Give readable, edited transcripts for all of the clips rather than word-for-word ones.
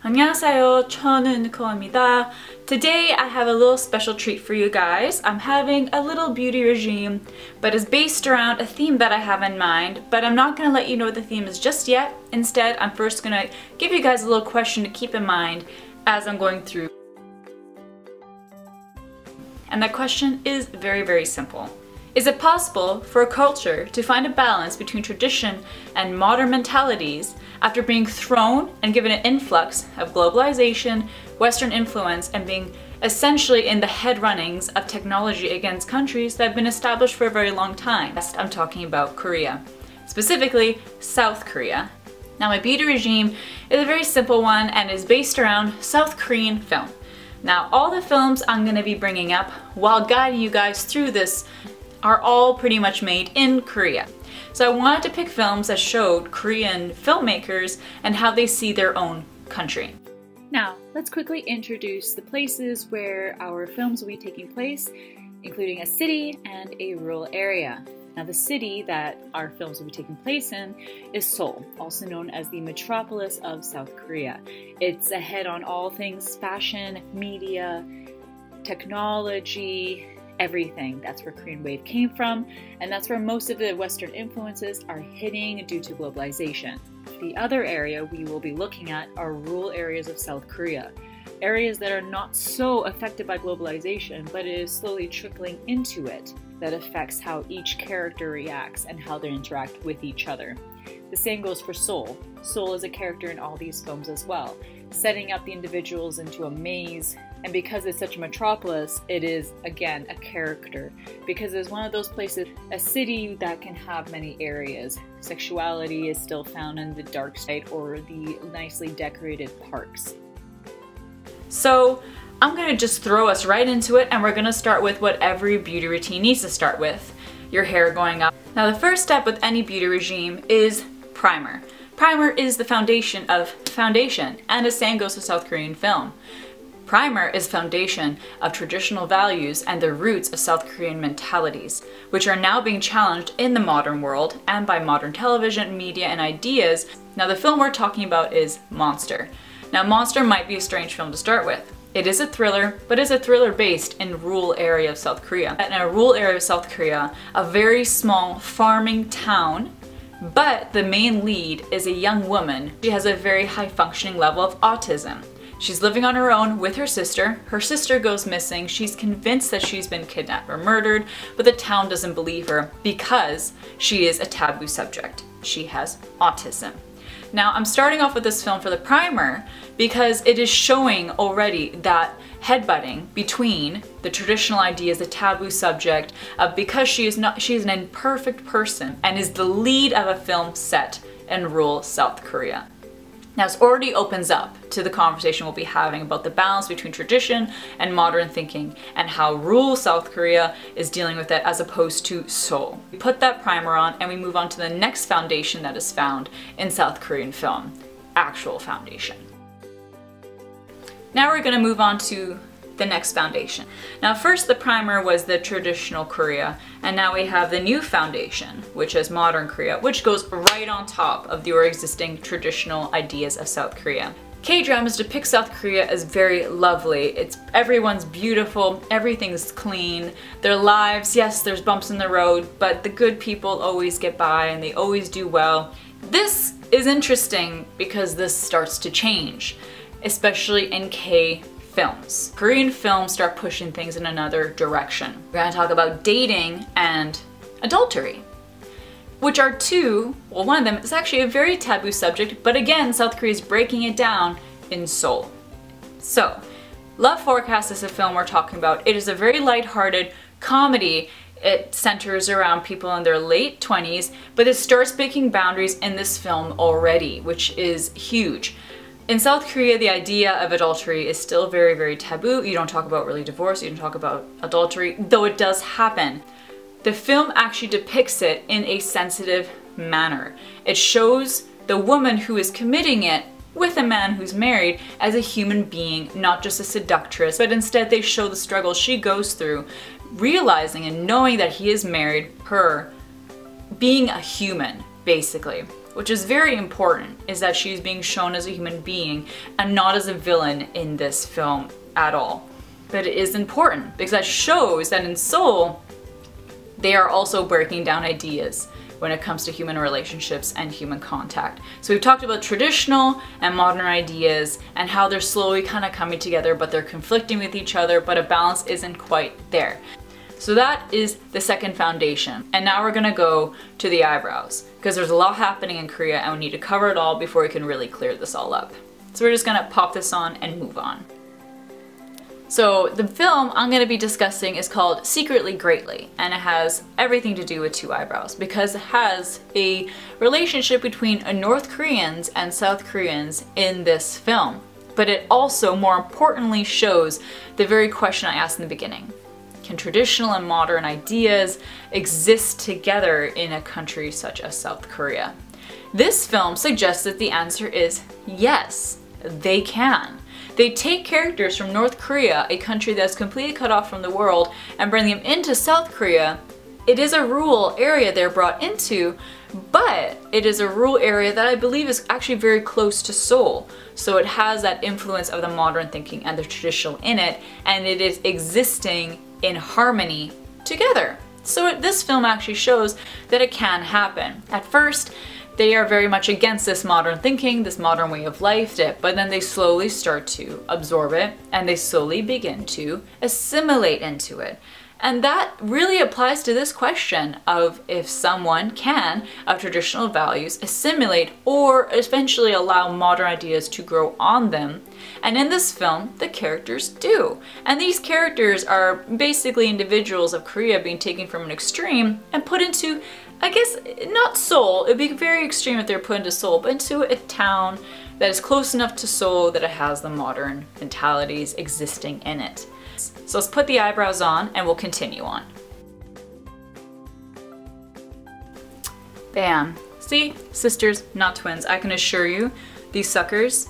안녕하세요. 저는 코입니다. Today I have a little special treat for you guys. I'm having a little beauty regime, but it's based around a theme that I have in mind, but I'm not going to let you know what the theme is just yet. Instead, I'm first going to give you guys a little question to keep in mind as I'm going through. And that question is very, very simple. Is it possible for a culture to find a balance between tradition and modern mentalities after being thrown and given an influx of globalization, Western influence, and being essentially in the head runnings of technology against countries that have been established for a very long time? I'm talking about Korea, specifically South Korea. Now, my beauty regime is a very simple one and is based around South Korean film. Now, all the films I'm going to be bringing up while guiding you guys through this are all pretty much made in Korea. So I wanted to pick films that showed Korean filmmakers and how they see their own country. Now, let's quickly introduce the places where our films will be taking place, including a city and a rural area. Now, the city that our films will be taking place in is Seoul, also known as the metropolis of South Korea. It's ahead on all things fashion, media, technology, everything. That's where Korean wave came from, and that's where most of the Western influences are hitting due to globalization. The other area we will be looking at are rural areas of South Korea, areas that are not so affected by globalization, but it is slowly trickling into it that affects how each character reacts and how they interact with each other. The same goes for Seoul. Seoul is a character in all these films as well, setting up the individuals into a maze. And because it's such a metropolis, it is, again, a character. Because it's one of those places, a city that can have many areas. Sexuality is still found in the dark side or the nicely decorated parks. So I'm going to just throw us right into it, and we're going to start with what every beauty routine needs to start with. Your hair going up. Now, the first step with any beauty regime is primer. Primer is the foundation of foundation, and the same goes with South Korean film. Primer is foundation of traditional values and the roots of South Korean mentalities, which are now being challenged in the modern world and by modern television, media, and ideas. Now, the film we're talking about is Monster. Now, Monster might be a strange film to start with. It is a thriller, but it's a thriller based in rural area of South Korea. In a rural area of South Korea, a very small farming town, but the main lead is a young woman. She has a very high functioning level of autism. She's living on her own with her sister. Her sister goes missing. She's convinced that she's been kidnapped or murdered, but the town doesn't believe her because she is a taboo subject. She has autism. Now, I'm starting off with this film for the primer because it is showing already that headbutting between the traditional ideas, the taboo subject, because she is an imperfect person and is the lead of a film set in rural South Korea. Now, this already opens up to the conversation we'll be having about the balance between tradition and modern thinking and how rural South Korea is dealing with it as opposed to Seoul. We put that primer on and we move on to the next foundation that is found in South Korean film, actual foundation. Now we're going to move on to the next foundation. Now, first the primer was the traditional Korea, and now we have the new foundation, which is modern Korea, which goes right on top of your existing traditional ideas of South Korea. K-dramas depict South Korea as very lovely. Everyone's beautiful, everything's clean. Their lives, yes, there's bumps in the road, but the good people always get by and they always do well. This is interesting because this starts to change, especially in K-films. Korean films start pushing things in another direction. We're going to talk about dating and adultery, which are one of them is actually a very taboo subject, but again, South Korea is breaking it down in Seoul. So, Love Forecast is a film we're talking about. It is a very lighthearted comedy. It centers around people in their late 20s, but it starts breaking boundaries in this film already, which is huge. In South Korea, the idea of adultery is still very, very taboo. You don't talk about really divorce, you don't talk about adultery, though it does happen. The film actually depicts it in a sensitive manner. It shows the woman who is committing it with a man who's married as a human being, not just a seductress, but instead they show the struggle she goes through, realizing and knowing that he is married, her being a human, basically, which is very important, is that she's being shown as a human being and not as a villain in this film at all. But it is important because that shows that in Seoul, they are also breaking down ideas when it comes to human relationships and human contact. So we've talked about traditional and modern ideas and how they're slowly kind of coming together, but they're conflicting with each other, but a balance isn't quite there. So that is the second foundation. And now we're gonna go to the eyebrows, because there's a lot happening in Korea and we need to cover it all before we can really clear this all up. So we're just gonna pop this on and move on. So the film I'm going to be discussing is called Secretly Greatly, and it has everything to do with two eyebrows because it has a relationship between North Koreans and South Koreans in this film. But it also, more importantly, shows the very question I asked in the beginning. Can traditional and modern ideas exist together in a country such as South Korea? This film suggests that the answer is yes, they can. They take characters from North Korea, a country that's completely cut off from the world, and bring them into South Korea. It is a rural area they're brought into, but it is a rural area that I believe is actually very close to Seoul. So it has that influence of the modern thinking and the traditional in it, and it is existing in harmony together. So this film actually shows that it can happen. At first, they are very much against this modern thinking, this modern way of life, but then they slowly start to absorb it and they slowly begin to assimilate into it. And that really applies to this question of if someone can, of traditional values, assimilate or eventually allow modern ideas to grow on them. And in this film, the characters do. And these characters are basically individuals of Korea being taken from an extreme and put into, I guess, not Seoul, it'd be very extreme if they're put into Seoul, but into a town that is close enough to Seoul that it has the modern mentalities existing in it. So let's put the eyebrows on and we'll continue on. Bam. See? Sisters, not twins. I can assure you, these suckers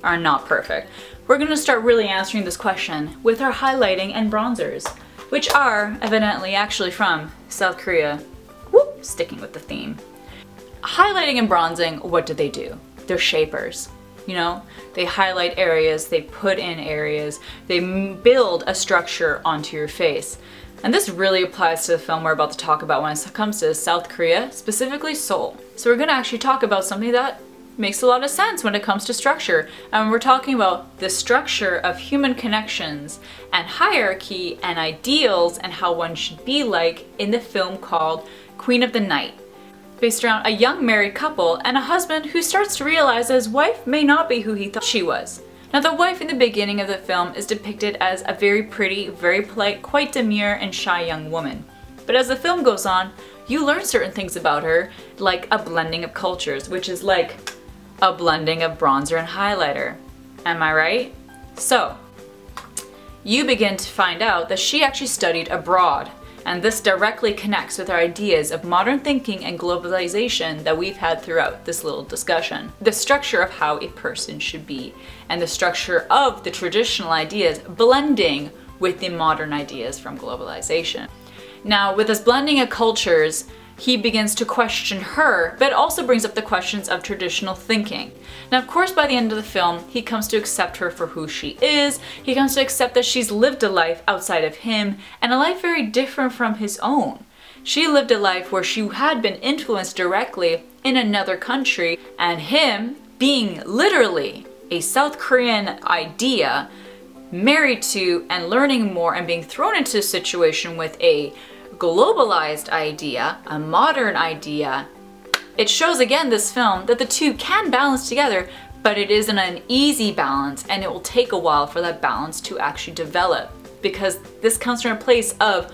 are not perfect. We're gonna start really answering this question with our highlighting and bronzers, which are evidently actually from South Korea. Whoop, sticking with the theme. Highlighting and bronzing, what do? They're shapers. You know, they highlight areas, they put in areas, they build a structure onto your face. And this really applies to the film we're about to talk about when it comes to South Korea, specifically Seoul. So we're gonna actually talk about something that makes a lot of sense when it comes to structure. And we're talking about the structure of human connections and hierarchy and ideals and how one should be like in the film called Queen of the Night, based around a young married couple and a husband who starts to realize that his wife may not be who he thought she was. Now the wife in the beginning of the film is depicted as a very pretty, very polite, quite demure and shy young woman. But as the film goes on, you learn certain things about her, like a blending of cultures, which is like a blending of bronzer and highlighter. Am I right? So, you begin to find out that she actually studied abroad. And this directly connects with our ideas of modern thinking and globalization that we've had throughout this little discussion. The structure of how a person should be, and the structure of the traditional ideas blending with the modern ideas from globalization. Now, with this blending of cultures, he begins to question her, but also brings up the questions of traditional thinking. Now, of course, by the end of the film, he comes to accept her for who she is. He comes to accept that she's lived a life outside of him, and a life very different from his own. She lived a life where she had been influenced directly in another country, and him being literally a South Korean idea, married to and learning more and being thrown into a situation with a globalized idea, a modern idea. It shows again, this film, that the two can balance together, but it isn't an easy balance and it will take a while for that balance to actually develop, because this comes from a place of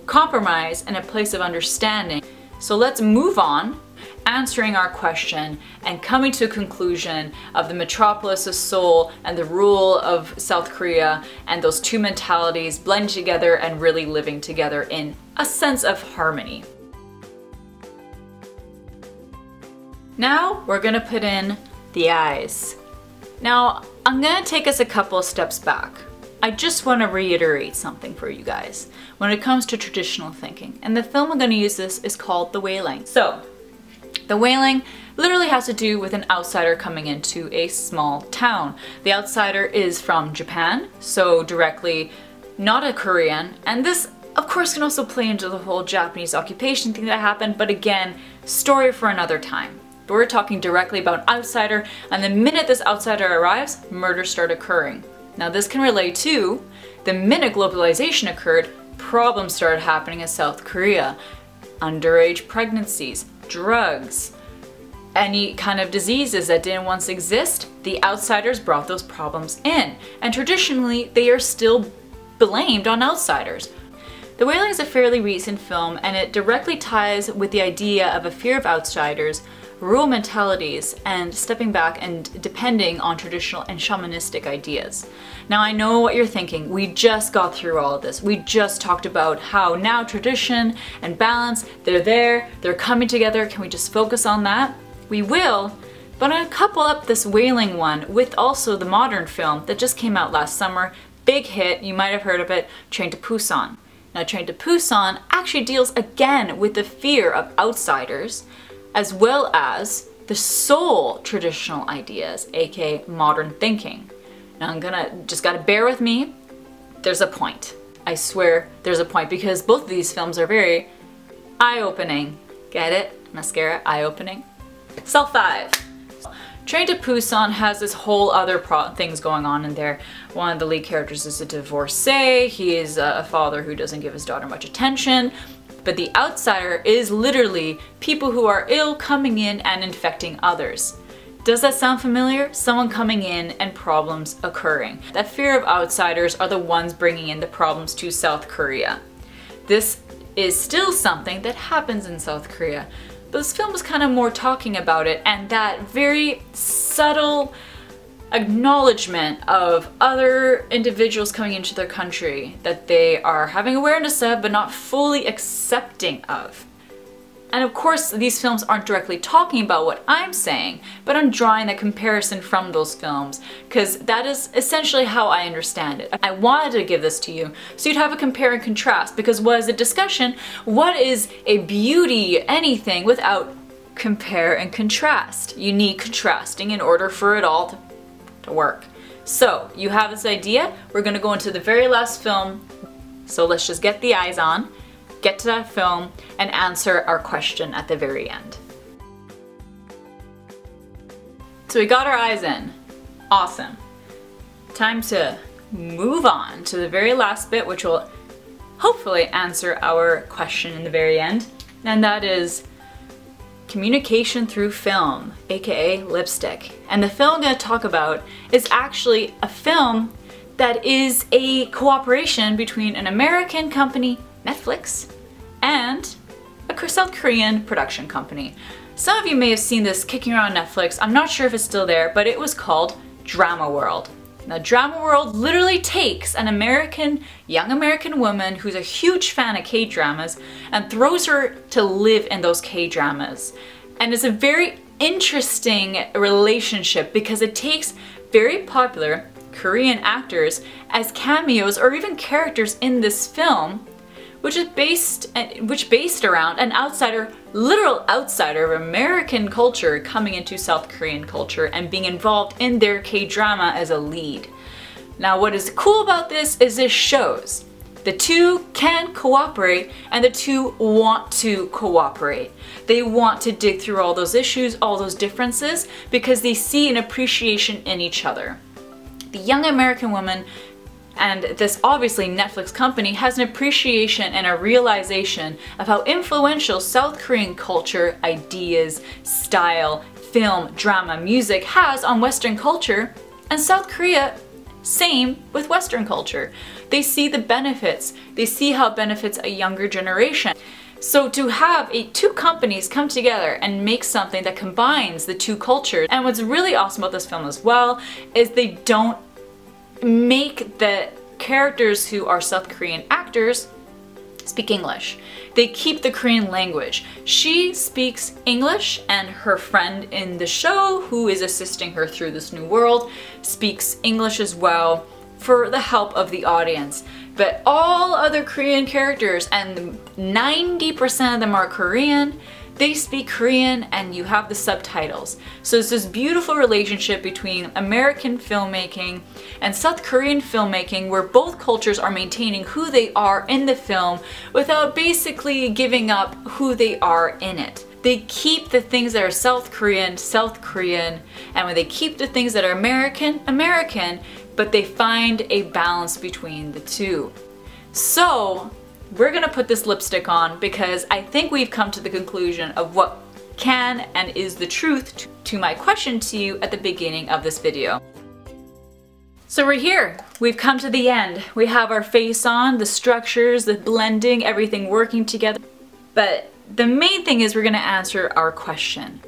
compromise and a place of understanding. So let's move on, answering our question and coming to a conclusion of the metropolis of Seoul and the rule of South Korea and those two mentalities blend together and really living together in a sense of harmony. Now we're gonna put in the eyes. Now I'm gonna take us a couple of steps back. I just want to reiterate something for you guys when it comes to traditional thinking, and the film I'm going to use this is called The Wailing. So The Wailing literally has to do with an outsider coming into a small town. The outsider is from Japan, so directly not a Korean, and this of course can also play into the whole Japanese occupation thing that happened, but again, story for another time. But we're talking directly about an outsider, and the minute this outsider arrives, murders start occurring. Now this can relate to the minute globalization occurred, problems started happening in South Korea. Underage pregnancies, drugs, any kind of diseases that didn't once exist, the outsiders brought those problems in. And traditionally, they are still blamed on outsiders. The Wailing is a fairly recent film, and it directly ties with the idea of a fear of outsiders, rural mentalities, and stepping back and depending on traditional and shamanistic ideas. Now I know what you're thinking, we just got through all of this. We just talked about how now tradition and balance, they're there, they're coming together, can we just focus on that? We will, but I'm gonna couple up this Wailing one with also the modern film that just came out last summer, big hit, you might have heard of it, Train to Busan. Now Train to Busan actually deals again with the fear of outsiders, as well as the Seoul traditional ideas, aka modern thinking. Now just gotta bear with me, there's a point. I swear there's a point, because both of these films are very eye-opening. Get it? Mascara, eye-opening. Cell 5. Train to Busan has this whole other things going on in there. One of the lead characters is a divorcee, he is a father who doesn't give his daughter much attention, but the outsider is literally people who are ill coming in and infecting others. Does that sound familiar? Someone coming in and problems occurring. That fear of outsiders are the ones bringing in the problems to South Korea. This is still something that happens in South Korea. But this film was kind of more talking about it, and that very subtle acknowledgement of other individuals coming into their country that they are having awareness of but not fully accepting of. And of course these films aren't directly talking about what I'm saying, but I'm drawing that comparison from those films because that is essentially how I understand it. I wanted to give this to you so you'd have a compare and contrast, because what is a discussion? What is a beauty, anything, without compare and contrast? You need contrasting in order for it all to work. So you have this idea, we're gonna go into the very last film, so let's just get the eyes on, get to that film, and answer our question at the very end. So we got our eyes in. Awesome. Time to move on to the very last bit, which will hopefully answer our question in the very end, and that is communication through film, aka lipstick. And the film I'm going to talk about is actually a film that is a cooperation between an American company, Netflix, and a South Korean production company. Some of you may have seen this kicking around Netflix. I'm not sure if it's still there, but it was called Drama World. Now, Drama World literally takes an young American woman who's a huge fan of K-dramas and throws her to live in those K-dramas. And it's a very interesting relationship because it takes very popular Korean actors as cameos or even characters in this film, which based around an outsider, literal outsider of American culture coming into South Korean culture and being involved in their K-drama as a lead. Now what is cool about this is this shows the two can cooperate and the two want to cooperate. They want to dig through all those issues, all those differences, because they see an appreciation in each other. The young American woman and this obviously Netflix company has an appreciation and a realization of how influential South Korean culture, ideas, style, film, drama, music has on Western culture, and South Korea, same with Western culture. They see the benefits. They see how it benefits a younger generation. So to have two companies come together and make something that combines the two cultures, and what's really awesome about this film as well is they don't make the characters who are South Korean actors speak English. They keep the Korean language. She speaks English, and her friend in the show, who is assisting her through this new world, speaks English as well for the help of the audience. But all other Korean characters, and 90% of them are Korean, they speak Korean and you have the subtitles. So it's this beautiful relationship between American filmmaking and South Korean filmmaking where both cultures are maintaining who they are in the film without basically giving up who they are in it. They keep the things that are South Korean, South Korean, and when they keep the things that are American, American, but they find a balance between the two. So we're gonna put this lipstick on because I think we've come to the conclusion of what can and is the truth to my question to you at the beginning of this video. So we're here. We've come to the end. We have our face on, the structures, the blending, everything working together. But the main thing is we're gonna answer our question.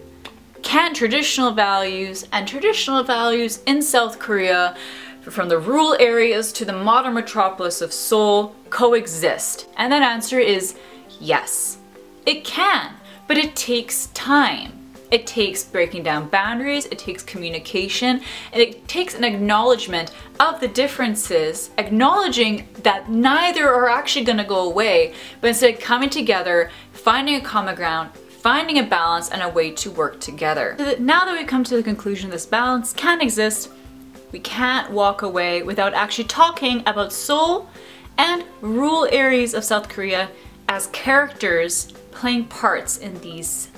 Can traditional values in South Korea, from the rural areas to the modern metropolis of Seoul, coexist? And that answer is yes. It can, but it takes time. It takes breaking down boundaries, it takes communication, and it takes an acknowledgement of the differences, acknowledging that neither are actually going to go away, but instead coming together, finding a common ground, finding a balance and a way to work together. So that now that we've come to the conclusion this balance can exist, we can't walk away without actually talking about Seoul and rural areas of South Korea as characters playing parts in these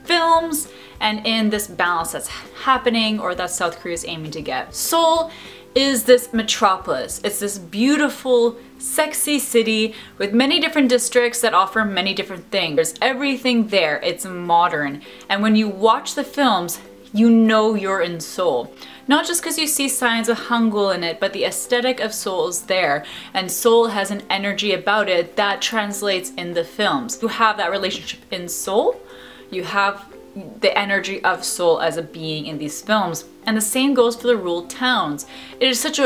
films and in this balance that's happening or that South Korea is aiming to get. Seoul is this metropolis. It's this beautiful, sexy city with many different districts that offer many different things. There's everything there. It's modern. And when you watch the films, you know you're in Seoul. Not just because you see signs of Hangul in it, but the aesthetic of Seoul is there. And Seoul has an energy about it that translates in the films. You have that relationship in Seoul. You have the energy of Seoul as a being in these films. And the same goes for the rural towns. It is such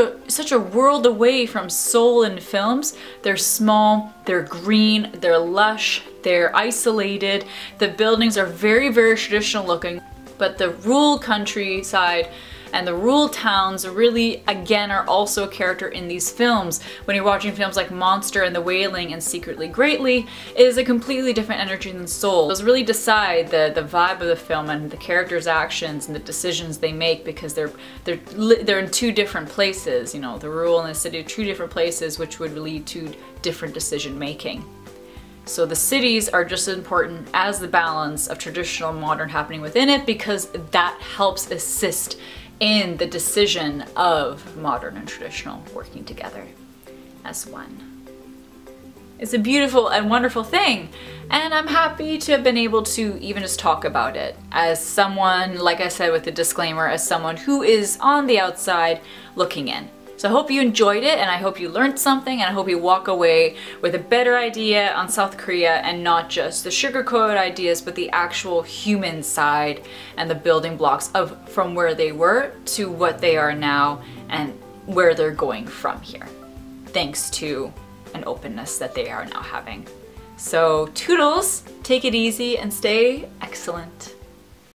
a world away from Seoul in films. They're small, they're green, they're lush, they're isolated. The buildings are very, very traditional looking. But the rural countryside and the rural towns really, again, are also a character in these films. When you're watching films like Monster and The Wailing and Secretly Greatly, it is a completely different energy than Seoul. Those really decide the vibe of the film and the characters' actions and the decisions they make because they're in two different places. You know, the rural and the city are two different places, which would lead to different decision making. So the cities are just as important as the balance of traditional and modern happening within it because that helps assist in the decision of modern and traditional working together as one. It's a beautiful and wonderful thing, and I'm happy to have been able to even just talk about it as someone, like I said with the disclaimer, as someone who is on the outside looking in. So I hope you enjoyed it, and I hope you learned something, and I hope you walk away with a better idea on South Korea and not just the sugar-coated ideas, but the actual human side and the building blocks of from where they were to what they are now and where they're going from here, thanks to an openness that they are now having. So toodles, take it easy and stay excellent.